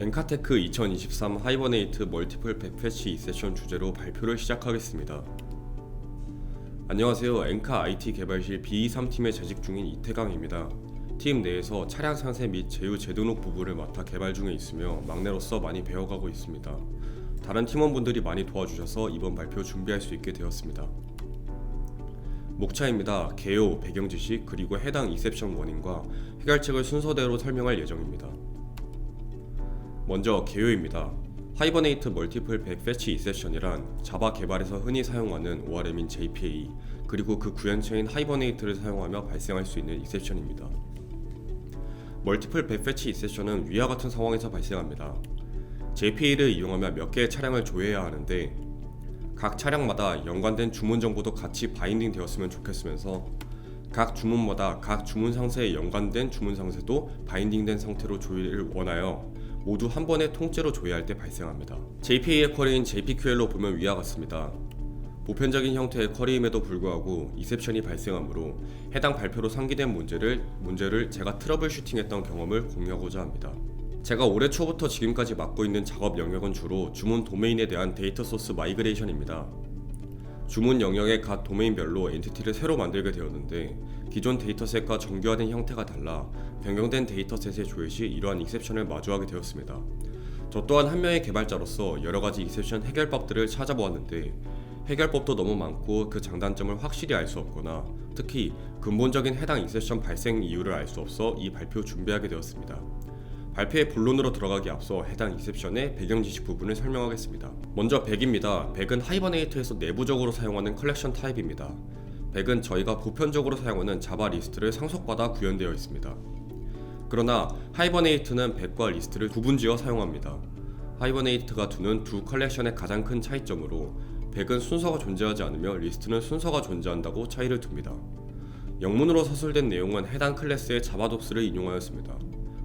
엔카테크 2023 하이버네이트 멀티플 백패치 2세션 주제로 발표를 시작하겠습니다. 안녕하세요. 엔카 IT 개발실 B23팀에 재직 중인 이태강입니다. 팀 내에서 차량 상세 및 제휴 재등록 부분을 맡아 개발 중에 있으며 막내로서 많이 배워가고 있습니다. 다른 팀원분들이 많이 도와주셔서 이번 발표 준비할 수 있게 되었습니다. 목차입니다. 개요, 배경 지식, 그리고 해당 이셉션 원인과 해결책을 순서대로 설명할 예정입니다. 먼저 개요입니다. 하이버네이트 멀티플 백패치 이셉션이란 자바 개발에서 흔히 사용하는 ORM인 JPA 그리고 그 구현체인 하이버네이트를 사용하며 발생할 수 있는 이셉션입니다. 멀티플 백패치 이셉션은 위와 같은 상황에서 발생합니다. JPA를 이용하며 몇 개의 차량을 조회해야 하는데 각 차량마다 연관된 주문 정보도 같이 바인딩 되었으면 좋겠으면서 각 주문마다 각 주문 상세에 연관된 주문 상세도 바인딩된 상태로 조회를 원하여 모두 한 번에 통째로 조회할 때 발생합니다. JPA의 쿼리인 JPQL로 보면 위와 같습니다. 보편적인 형태의 쿼리임에도 불구하고 이셉션이 발생하므로 해당 발표로 상기된 문제를 제가 트러블 슈팅했던 경험을 공유하고자 합니다. 제가 올해 초부터 지금까지 맡고 있는 작업 영역은 주로 주문 도메인에 대한 데이터 소스 마이그레이션입니다. 주문 영역의 각 도메인별로 엔티티를 새로 만들게 되었는데 기존 데이터셋과 정교화된 형태가 달라 변경된 데이터셋의 조회 시 이러한 익셉션을 마주하게 되었습니다. 저 또한 한 명의 개발자로서 여러가지 익셉션 해결법들을 찾아보았는데 해결법도 너무 많고 그 장단점을 확실히 알 수 없거나 특히 근본적인 해당 익셉션 발생 이유를 알 수 없어 이 발표 준비하게 되었습니다. 발표의 본론으로 들어가기 앞서 해당 이셉션의 배경 지식 부분을 설명하겠습니다. 먼저 백입니다. 백은 하이버네이트에서 내부적으로 사용하는 컬렉션 타입입니다. 백은 저희가 보편적으로 사용하는 자바 리스트를 상속받아 구현되어 있습니다. 그러나 하이버네이트는 백과 리스트를 구분지어 사용합니다. 하이버네이트가 두는 두 컬렉션의 가장 큰 차이점으로 백은 순서가 존재하지 않으며 리스트는 순서가 존재한다고 차이를 둡니다. 영문으로 서술된 내용은 해당 클래스의 자바독스를 인용하였습니다.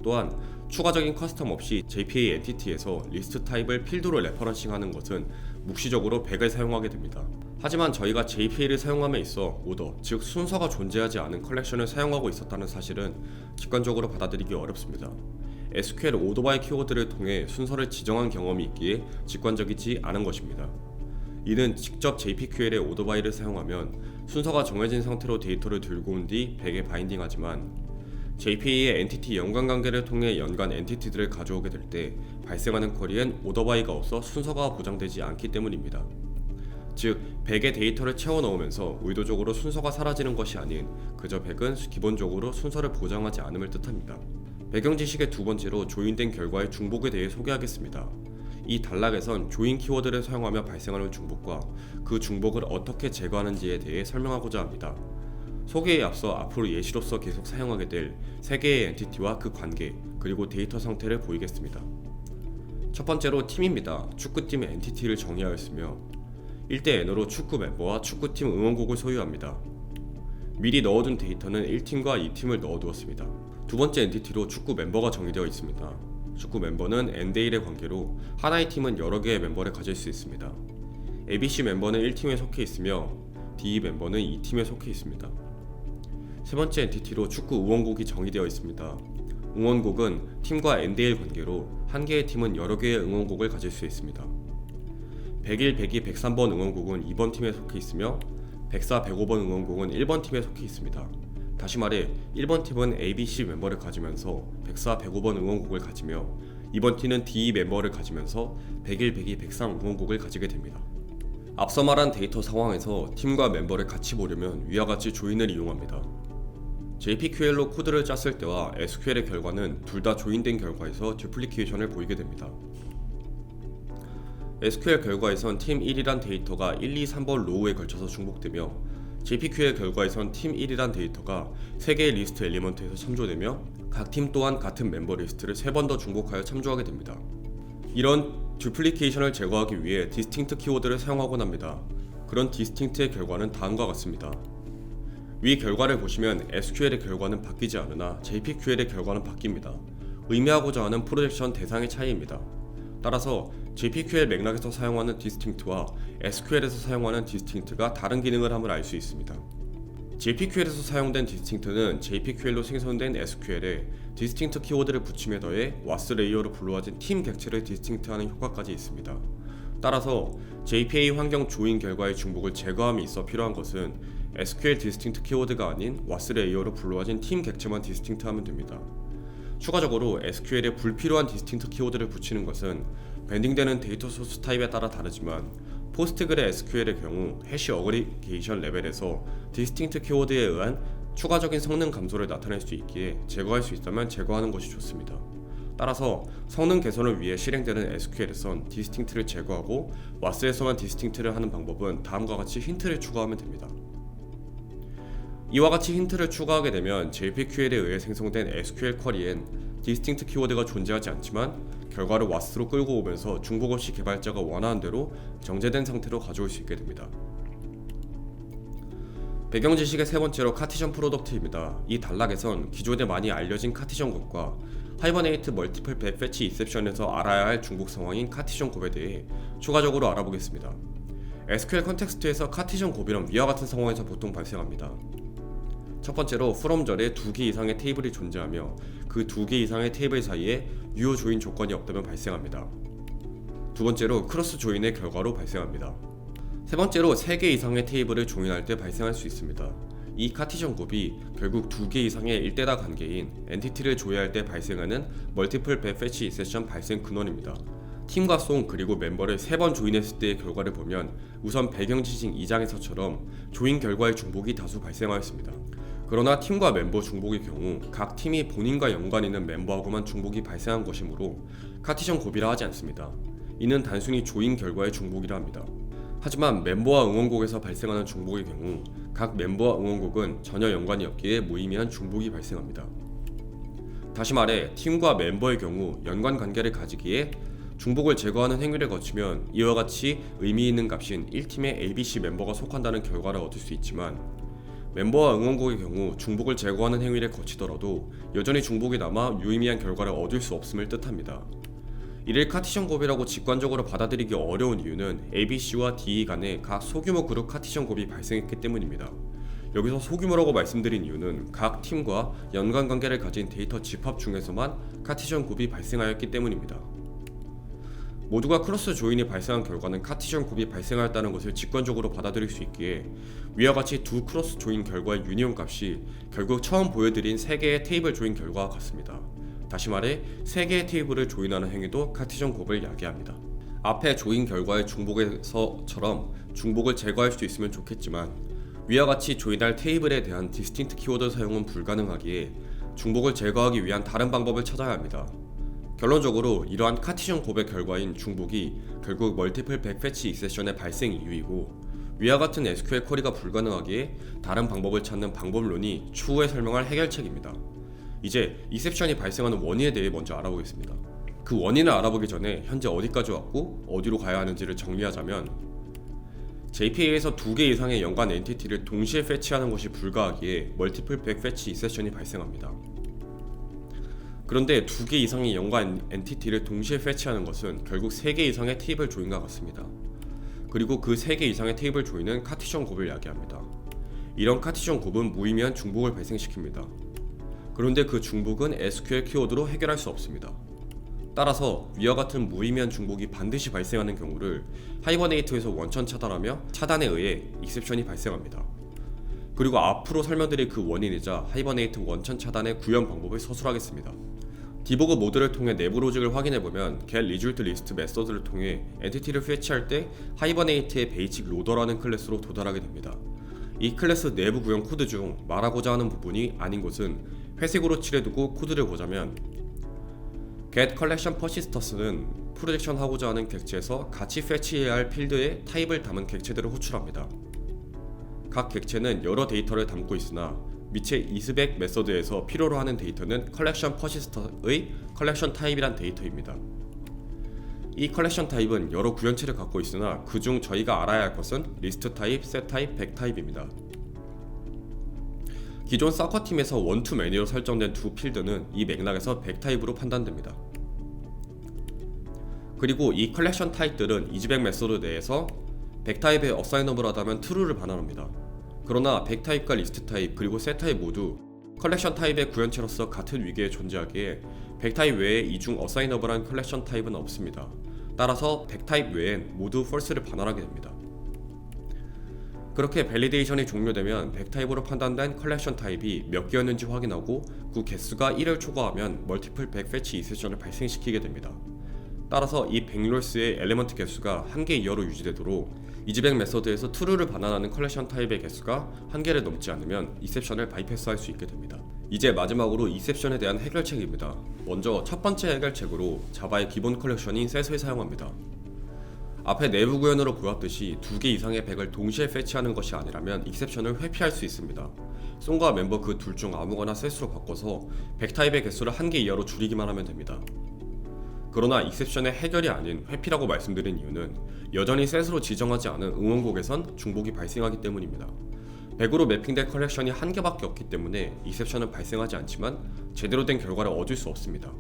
또한 추가적인 커스텀 없이 JPA 엔티티에서 리스트 타입을 필드로 레퍼런싱하는 것은 묵시적으로 백을 사용하게 됩니다. 하지만 저희가 JPA를 사용함에 있어 오더, 즉 순서가 존재하지 않은 컬렉션을 사용하고 있었다는 사실은 직관적으로 받아들이기 어렵습니다. SQL 오더바이 키워드를 통해 순서를 지정한 경험이 있기에 직관적이지 않은 것입니다. 이는 직접 JPQL의 오더바이를 사용하면 순서가 정해진 상태로 데이터를 들고 온 뒤 백에 바인딩하지만 JPA의 엔티티 연관관계를 통해 연관 엔티티들을 가져오게 될 때 발생하는 쿼리엔 오더바이가 없어 순서가 보장되지 않기 때문입니다. 즉, 백의 데이터를 채워 넣으면서 의도적으로 순서가 사라지는 것이 아닌 그저 백은 기본적으로 순서를 보장하지 않음을 뜻합니다. 배경 지식의 두 번째로 조인된 결과의 중복에 대해 소개하겠습니다. 이 단락에선 조인 키워드를 사용하며 발생하는 중복과 그 중복을 어떻게 제거하는지에 대해 설명하고자 합니다. 소개에 앞서 앞으로 예시로서 계속 사용하게 될 세 개의 엔티티와 그 관계, 그리고 데이터 상태를 보이겠습니다. 첫 번째로 팀입니다. 축구팀의 엔티티를 정의하였으며 1대 N으로 축구 멤버와 축구팀 응원곡을 소유합니다. 미리 넣어둔 데이터는 1팀과 2팀을 넣어두었습니다. 두 번째 엔티티로 축구 멤버가 정의되어 있습니다. 축구 멤버는 N-대1의 관계로 하나의 팀은 여러 개의 멤버를 가질 수 있습니다. ABC 멤버는 1팀에 속해 있으며 DE 멤버는 2팀에 속해 있습니다. 세 번째 엔티티로 축구 응원곡이 정의되어 있습니다. 응원곡은 팀과 N-대1 관계로 한 개의 팀은 여러 개의 응원곡을 가질 수 있습니다. 101, 102, 103번 응원곡은 2번 팀에 속해 있으며 104, 105번 응원곡은 1번 팀에 속해 있습니다. 다시 말해 1번 팀은 ABC 멤버를 가지면서 104, 105번 응원곡을 가지며 2번 팀은 DE 멤버를 가지면서 101, 102, 103 응원곡을 가지게 됩니다. 앞서 말한 데이터 상황에서 팀과 멤버를 같이 보려면 위와 같이 조인을 이용합니다. JPQL로 코드를 짰을 때와 SQL의 결과는 둘 다 조인된 결과에서 듀플리케이션을 보이게 됩니다. SQL 결과에선 팀 1이란 데이터가 1, 2, 3번 로우에 걸쳐서 중복되며 JPQL 결과에선 팀 1이란 데이터가 3개의 리스트 엘리먼트에서 참조되며 각 팀 또한 같은 멤버 리스트를 3번 더 중복하여 참조하게 됩니다. 이런 듀플리케이션을 제거하기 위해 디스팅트 키워드를 사용하곤 합니다. 그런 디스팅트의 결과는 다음과 같습니다. 위 결과를 보시면 SQL의 결과는 바뀌지 않으나 JPQL의 결과는 바뀝니다. 의미하고자 하는 프로젝션 대상의 차이입니다. 따라서 JPQL 맥락에서 사용하는 디스팅트와 SQL에서 사용하는 디스팅트가 다른 기능을 함을 알 수 있습니다. JPQL에서 사용된 디스팅트는 JPQL로 생성된 SQL에 디스팅트 키워드를 붙임에 더해 was 레이어로 불러와진 팀 객체를 디스팅트하는 효과까지 있습니다. 따라서 JPA 환경 조인 결과의 중복을 제거함이 있어 필요한 것은 SQL 디스팅트 키워드가 아닌 was 레이어로 불러와진 팀 객체만 디스팅트하면 됩니다. 추가적으로 SQL에 불필요한 디스팅트 키워드를 붙이는 것은 밴딩되는 데이터 소스 타입에 따라 다르지만 포스트그레 SQL의 경우 해시 어그리게이션 레벨에서 디스팅트 키워드에 의한 추가적인 성능 감소를 나타낼 수 있기에 제거할 수 있다면 제거하는 것이 좋습니다. 따라서 성능 개선을 위해 실행되는 SQL에선 디스팅트를 제거하고 was에서만 디스팅트를 하는 방법은 다음과 같이 힌트를 추가하면 됩니다. 이와 같이 힌트를 추가하게 되면 JPQL에 의해 생성된 SQL 쿼리엔 디스팅트 키워드가 존재하지 않지만 결과를 was로 끌고 오면서 중복 없이 개발자가 원하는 대로 정제된 상태로 가져올 수 있게 됩니다. 배경 지식의 세 번째로 카티전 프로덕트입니다. 이 단락에선 기존에 많이 알려진 카티전 곱과 하이버네이트 멀티플 백 패치 이셉션에서 알아야 할 중복 상황인 카티전 곱에 대해 추가적으로 알아보겠습니다. SQL 컨텍스트에서 카티전 곱이란 위와 같은 상황에서 보통 발생합니다. 첫 번째로 프롬절에 2개 이상의 테이블이 존재하며 그 2개 이상의 테이블 사이에 유효 조인 조건이 없다면 발생합니다. 두 번째로 크로스 조인의 결과로 발생합니다. 세 번째로 3개 이상의 테이블을 조인할 때 발생할 수 있습니다. 이 카티전 곱이 결국 2개 이상의 일대다 관계인 엔티티를 조회할 때 발생하는 멀티플 백 패치 이셉션 발생 근원입니다. 팀과 송 그리고 멤버를 3번 조인했을 때의 결과를 보면 우선 배경 지식 2장에서처럼 조인 결과의 중복이 다수 발생하였습니다. 그러나 팀과 멤버 중복의 경우 각 팀이 본인과 연관 있는 멤버하고만 중복이 발생한 것이므로 카티전 곱이라 하지 않습니다. 이는 단순히 조인 결과의 중복이라 합니다. 하지만 멤버와 응원곡에서 발생하는 중복의 경우 각 멤버와 응원곡은 전혀 연관이 없기에 무의미한 중복이 발생합니다. 다시 말해 팀과 멤버의 경우 연관 관계를 가지기에 중복을 제거하는 행위를 거치면 이와 같이 의미 있는 값인 1팀의 ABC 멤버가 속한다는 결과를 얻을 수 있지만 멤버와 응원곡의 경우 중복을 제거하는 행위를 거치더라도 여전히 중복이 남아 유의미한 결과를 얻을 수 없음을 뜻합니다. 이를 카티전 곱이라고 직관적으로 받아들이기 어려운 이유는 ABC와 DE 간에 각 소규모 그룹 카티전 곱이 발생했기 때문입니다. 여기서 소규모라고 말씀드린 이유는 각 팀과 연관 관계를 가진 데이터 집합 중에서만 카티전 곱이 발생하였기 때문입니다. 모두가 크로스 조인이 발생한 결과는 카티전 곱이 발생하였다는 것을 직관적으로 받아들일 수 있기에 위와 같이 두 크로스 조인 결과의 유니온 값이 결국 처음 보여드린 3개의 테이블 조인 결과와 같습니다. 다시 말해 3개의 테이블을 조인하는 행위도 카티전 곱을 야기합니다. 앞에 조인 결과의 중복에서처럼 중복을 제거할 수 있으면 좋겠지만 위와 같이 조인할 테이블에 대한 디스팅트 키워드 사용은 불가능하기에 중복을 제거하기 위한 다른 방법을 찾아야 합니다. 결론적으로 이러한 카티전 곱의 결과인 중복이 결국 멀티플 백 패치 이셉션의 발생 이유이고 위와 같은 SQL 쿼리가 불가능하기에 다른 방법을 찾는 방법론이 추후에 설명할 해결책입니다. 이제 이셉션이 발생하는 원인에 대해 먼저 알아보겠습니다. 그 원인을 알아보기 전에 현재 어디까지 왔고 어디로 가야 하는지를 정리하자면 JPA에서 2개 이상의 연관 엔티티를 동시에 패치하는 것이 불가하기에 멀티플 백 패치 이셉션이 발생합니다. 그런데 2개 이상의 연관 엔티티를 동시에 패치하는 것은 결국 3개 이상의 테이블 조인과 같습니다. 그리고 그 3개 이상의 테이블 조인은 카티전 곱을 야기합니다. 이런 카티전 곱은 무의미한 중복을 발생시킵니다. 그런데 그 중복은 SQL 키워드로 해결할 수 없습니다. 따라서 위와 같은 무의미한 중복이 반드시 발생하는 경우를 하이버네이트에서 원천 차단하며 차단에 의해 익셉션이 발생합니다. 그리고 앞으로 설명드릴 그 원인이자 하이버네이트 원천 차단의 구현 방법을 서술하겠습니다. 디버그 모드를 통해 내부 로직을 확인해보면 get result list 메서드를 통해 엔티티를 패치할 때 하이버네이트의 베이직 로더라는 클래스로 도달하게 됩니다. 이 클래스 내부 구현 코드 중 말하고자 하는 부분이 아닌 것은 회색으로 칠해두고 코드를 보자면 get collection persistence는 프로젝션 하고자 하는 객체에서 같이 패치해야 할 필드의 타입을 담은 객체들을 호출합니다. 각 객체는 여러 데이터를 담고 있으나 밑의 이스백 메서드에서 필요로 하는 데이터는 컬렉션 퍼시스턴트의 컬렉션 타입이란 데이터입니다. 이 컬렉션 타입은 여러 구현체를 갖고 있으나 그중 저희가 알아야 할 것은 리스트 타입, 셋 타입, 백 타입입니다. 기존 서커팀에서 원투 매니로 설정된 두 필드는 이 맥락에서 백 타입으로 판단됩니다. 그리고 이 컬렉션 타입들은 이즈백 메서드 내에서 백 타입에 어사이너블하다면 true를 반환합니다. 그러나 백 타입과 리스트 타입 그리고 셋 타입 모두 컬렉션 타입의 구현체로서 같은 위계에 존재하기에 백 타입 외에 이중 어사이너블한 컬렉션 타입은 없습니다. 따라서 백 타입 외엔 모두 false를 반환하게 됩니다. 그렇게 밸리데이션이 종료되면 백 타입으로 판단된 컬렉션 타입이 몇 개였는지 확인하고 그 개수가 1을 초과하면 멀티플 백 패치 이셉션을 발생시키게 됩니다. 따라서 이 백롤스의 엘리먼트 개수가 1개 이하로 유지되도록 이지백 메서드에서 true를 반환하는 컬렉션 타입의 개수가 1개를 넘지 않으면 이셉션을 바이패스할 수 있게 됩니다. 이제 마지막으로 이셉션에 대한 해결책입니다. 먼저 첫 번째 해결책으로 자바의 기본 컬렉션인 셋을 사용합니다. 앞에 내부 구현으로 보았듯이 2개 이상의 백을 동시에 패치하는 것이 아니라면 익셉션을 회피할 수 있습니다. 송과 멤버 그 둘 중 아무거나 셋으로 바꿔서 백 타입의 개수를 1개 이하로 줄이기만 하면 됩니다. 그러나 익셉션의 해결이 아닌 회피라고 말씀드린 이유는 여전히 셋으로 지정하지 않은 응원곡에선 중복이 발생하기 때문입니다. 100으로 매핑된 컬렉션이 1개밖에 없기 때문에 익셉션은 발생하지 않지만 제대로 된 결과를 얻을 수 없습니다.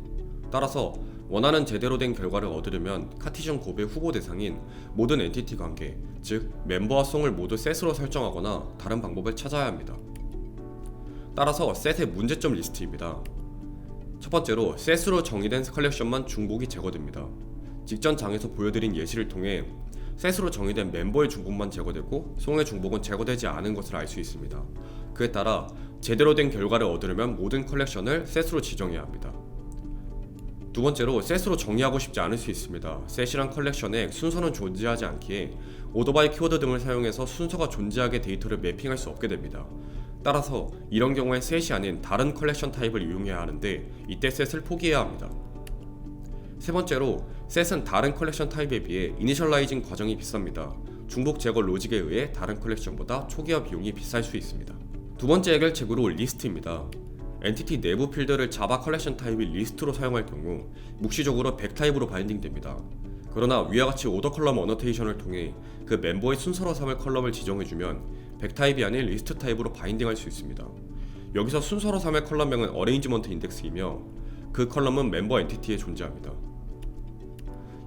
따라서 원하는 제대로 된 결과를 얻으려면 카티전 곱의 후보 대상인 모든 엔티티 관계, 즉 멤버와 송을 모두 셋으로 설정하거나 다른 방법을 찾아야 합니다. 따라서 셋의 문제점 리스트입니다. 첫 번째로 셋으로 정의된 컬렉션만 중복이 제거됩니다. 직전 장에서 보여드린 예시를 통해 셋으로 정의된 멤버의 중복만 제거되고 송의 중복은 제거되지 않은 것을 알 수 있습니다. 그에 따라 제대로 된 결과를 얻으려면 모든 컬렉션을 셋으로 지정해야 합니다. 두 번째로 셋으로 정의하고 싶지 않을 수 있습니다. 셋이란 컬렉션에 순서는 존재하지 않기에 오더바이 키워드 등을 사용해서 순서가 존재하게 데이터를 매핑할 수 없게 됩니다. 따라서 이런 경우에 셋이 아닌 다른 컬렉션 타입을 이용해야 하는데 이때 셋을 포기해야 합니다. 세 번째로 셋은 다른 컬렉션 타입에 비해 이니셜라이징 과정이 비쌉니다. 중복 제거 로직에 의해 다른 컬렉션보다 초기화 비용이 비쌀 수 있습니다. 두 번째 해결책으로 리스트입니다. 엔티티 내부 필드를 자바 컬렉션 타입이 리스트로 사용할 경우 묵시적으로 백 타입으로 바인딩됩니다. 그러나 위와 같이 오더 컬럼 어너테이션을 통해 그 멤버의 순서로 삼을 컬럼을 지정해주면 백 타입이 아닌 리스트 타입으로 바인딩할 수 있습니다. 여기서 순서로 삼을 컬럼명은 어레인지먼트 인덱스이며 그 컬럼은 멤버 엔티티에 존재합니다.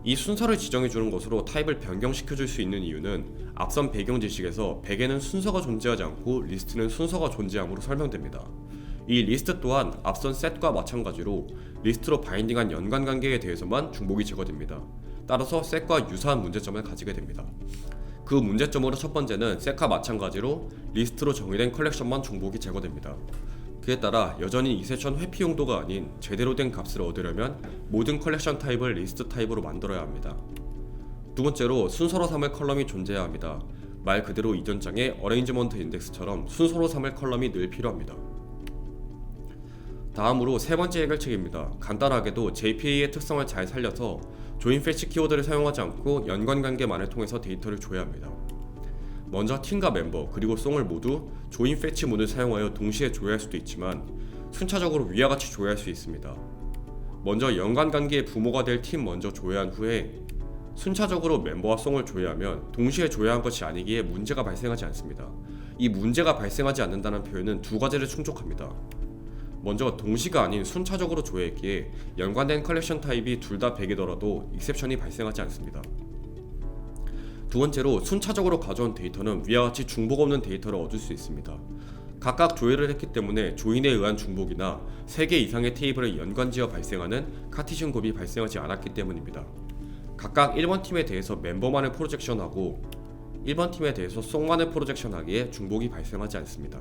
이 순서를 지정해주는 것으로 타입을 변경시켜줄 수 있는 이유는 앞선 배경 지식에서 백에는 순서가 존재하지 않고 리스트는 순서가 존재함으로 설명됩니다. 이 리스트 또한 앞선 셋과 마찬가지로 리스트로 바인딩한 연관관계에 대해서만 중복이 제거됩니다. 따라서 셋과 유사한 문제점을 가지게 됩니다. 그 문제점으로 첫 번째는 셋과 마찬가지로 리스트로 정의된 컬렉션만 중복이 제거됩니다. 그에 따라 여전히 이셉션 회피 용도가 아닌 제대로 된 값을 얻으려면 모든 컬렉션 타입을 리스트 타입으로 만들어야 합니다. 두 번째로 순서로 삼을 컬럼이 존재해야 합니다. 말 그대로 이전 장의 어레인지먼트 인덱스처럼 순서로 삼을 컬럼이 늘 필요합니다. 다음으로 세 번째 해결책입니다. 간단하게도 JPA의 특성을 잘 살려서 조인 패치 키워드를 사용하지 않고 연관관계만을 통해서 데이터를 조회해야 합니다. 먼저 팀과 멤버 그리고 송을 모두 조인 패치 문을 사용하여 동시에 조회할 수도 있지만 순차적으로 위와 같이 조회할 수 있습니다. 먼저 연관관계의 부모가 될 팀 먼저 조회한 후에 순차적으로 멤버와 송을 조회하면 동시에 조회한 것이 아니기에 문제가 발생하지 않습니다. 이 문제가 발생하지 않는다는 표현은 두 가지를 충족합니다. 먼저 동시가 아닌 순차적으로 조회했기에 연관된 컬렉션 타입이 둘 다 100이더라도 익셉션이 발생하지 않습니다. 두 번째로 순차적으로 가져온 데이터는 위와 같이 중복 없는 데이터를 얻을 수 있습니다. 각각 조회를 했기 때문에 조인에 의한 중복이나 3개 이상의 테이블을 연관지어 발생하는 카티션 곱이 발생하지 않았기 때문입니다. 각각 1번 팀에 대해서 멤버만을 프로젝션하고 1번 팀에 대해서 송만을 프로젝션하기에 중복이 발생하지 않습니다.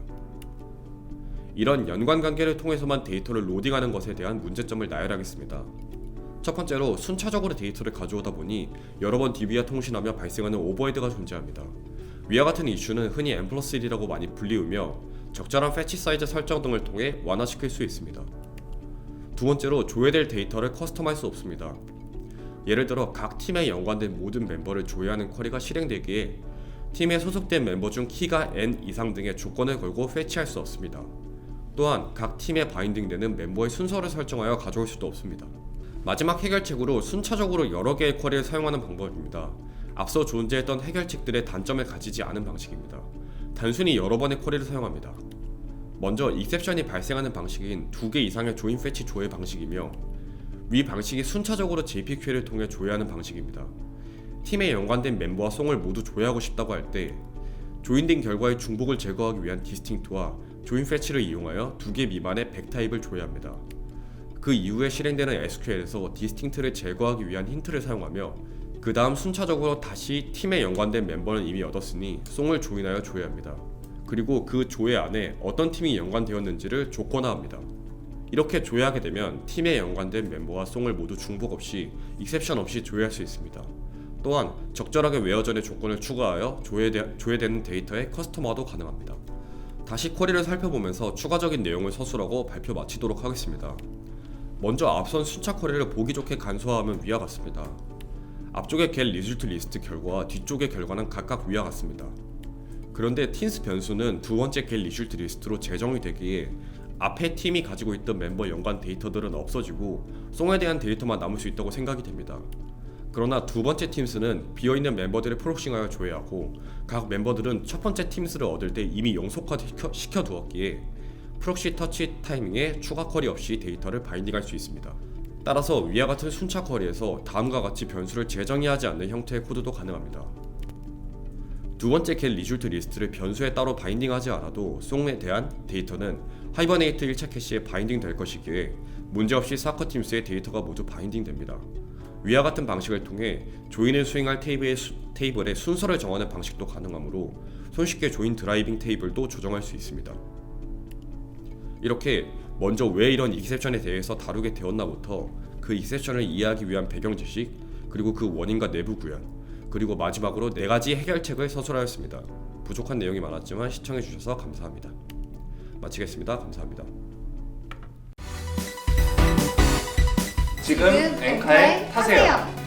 이런 연관관계를 통해서만 데이터를 로딩하는 것에 대한 문제점을 나열하겠습니다. 첫 번째로 순차적으로 데이터를 가져오다 보니 여러 번 DB와 통신하며 발생하는 오버헤드가 존재합니다. 위와 같은 이슈는 흔히 M+1이라고 많이 불리우며 적절한 패치 사이즈 설정 등을 통해 완화시킬 수 있습니다. 두 번째로 조회될 데이터를 커스텀할 수 없습니다. 예를 들어 각 팀에 연관된 모든 멤버를 조회하는 쿼리가 실행되기에 팀에 소속된 멤버 중 키가 N 이상 등의 조건을 걸고 패치할 수 없습니다. 또한 각 팀에 바인딩되는 멤버의 순서를 설정하여 가져올 수도 없습니다. 마지막 해결책으로 순차적으로 여러 개의 쿼리를 사용하는 방법입니다. 앞서 존재했던 해결책들의 단점을 가지지 않은 방식입니다. 단순히 여러 번의 쿼리를 사용합니다. 먼저 익셉션이 발생하는 방식인 2개 이상의 조인 패치 조회 방식이며 위 방식이 순차적으로 JPQ를 통해 조회하는 방식입니다. 팀에 연관된 멤버와 송을 모두 조회하고 싶다고 할 때 조인된 결과의 중복을 제거하기 위한 디스팅트와 조인 패치를 이용하여 2개 미만의 100타입을 조회합니다. 그 이후에 실행되는 SQL에서 디스팅트를 제거하기 위한 힌트를 사용하며 그 다음 순차적으로 다시 팀에 연관된 멤버는 이미 얻었으니 송을 조인하여 조회합니다. 그리고 그 조회 안에 어떤 팀이 연관되었는지를 조건화합니다. 이렇게 조회하게 되면 팀에 연관된 멤버와 송을 모두 중복 없이 익셉션 없이 조회할 수 있습니다. 또한 적절하게 웨어 전의 조건을 추가하여 조회되는 데이터의 커스터마도 가능합니다. 다시 쿼리를 살펴보면서 추가적인 내용을 서술하고 발표 마치도록 하겠습니다. 먼저 앞선 순차 쿼리를 보기 좋게 간소화하면 위와 같습니다. 앞쪽의 get result 리스트 결과와 뒤쪽의 결과는 각각 위와 같습니다. 그런데 틴스 변수는 두 번째 get result 리스트로 재정이 되기에 앞에 팀이 가지고 있던 멤버 연관 데이터들은 없어지고 송에 대한 데이터만 남을 수 있다고 생각이 됩니다. 그러나 두 번째 팀스는 비어있는 멤버들을 프록싱하여 조회하고 각 멤버들은 첫 번째 팀스를 얻을 때 이미 영속화 시켜두었기에 프록시 터치 타이밍에 추가 쿼리 없이 데이터를 바인딩할 수 있습니다. 따라서 위와 같은 순차 쿼리에서 다음과 같이 변수를 재정의하지 않는 형태의 코드도 가능합니다. 두 번째 get result 리스트를 변수에 따로 바인딩하지 않아도 송에 대한 데이터는 하이버네이트 1차 캐시에 바인딩 될 것이기에 문제없이 사커 팀스의 데이터가 모두 바인딩 됩니다. 위와 같은 방식을 통해 조인을 수행할 테이블의 순서를 정하는 방식도 가능하므로 손쉽게 조인 드라이빙 테이블도 조정할 수 있습니다. 이렇게 먼저 왜 이런 익셉션에 대해서 다루게 되었나부터 그 익셉션을 이해하기 위한 배경 지식, 그리고 그 원인과 내부 구현, 그리고 마지막으로 4가지 해결책을 서술하였습니다. 부족한 내용이 많았지만 시청해주셔서 감사합니다. 마치겠습니다. 감사합니다. 지금 앵카에 타세요.